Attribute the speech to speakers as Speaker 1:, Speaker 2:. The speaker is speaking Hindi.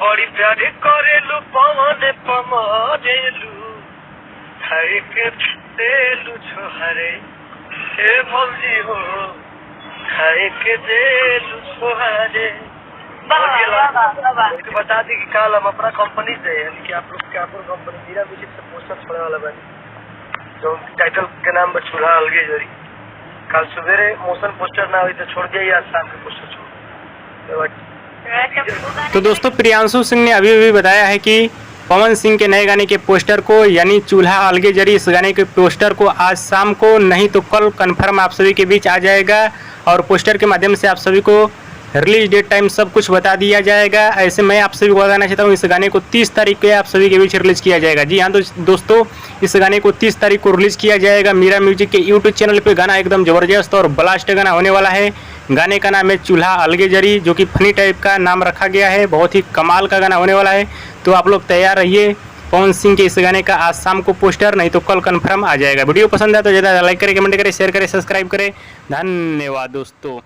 Speaker 1: बड़ी प्यारी करेलू पवन पमरेलू खाए के देलू छोहरे हे भौजी हो खाए के देलू छोहरे। बता दी कि कल हम अपना कंपनी से यानी कि आप लोग कंपनी मीरा म्यूजिक से पोस्टर छोड़ने वाला बनी जो टाइटल के नाम पर चूल्हा अलगे जरी। कल सवेरे मोशन पोस्टर ना हुई तो छोड़ दिया, आज शाम के पोस्टर छोड़।
Speaker 2: तो दोस्तों प्रियांशु सिंह ने अभी बताया है कि पवन सिंह के नए गाने के पोस्टर को यानी चूल्हा अलगे जरी इस गाने के पोस्टर को आज शाम को नहीं तो कल कंफर्म आप सभी के बीच आ जाएगा और पोस्टर के माध्यम से आप सभी को रिलीज डेट टाइम सब कुछ बता दिया जाएगा। ऐसे मैं आप सभी को बताना चाहता हूँ इस गाने को 30 तारीख को आप सभी के बीच रिलीज किया जाएगा। जी हाँ दोस्तों इस गाने को 30 तारीख को रिलीज किया जाएगा मीरा म्यूजिक के यूट्यूब चैनल पे। गाना एकदम ज़बरदस्त और ब्लास्ट गाना होने वाला है। गाने का नाम है चूल्हा अलगे जरी, जो कि फनी टाइप का नाम रखा गया है। बहुत ही कमाल का गाना होने वाला है, तो आप लोग तैयार रहिए। पवन सिंह के इस गाने का आज शाम को पोस्टर नहीं तो कल कंफर्म आ जाएगा। वीडियो पसंद है तो ज़्यादा लाइक करें, कमेंट करें, शेयर करें, सब्सक्राइब करें। धन्यवाद दोस्तों।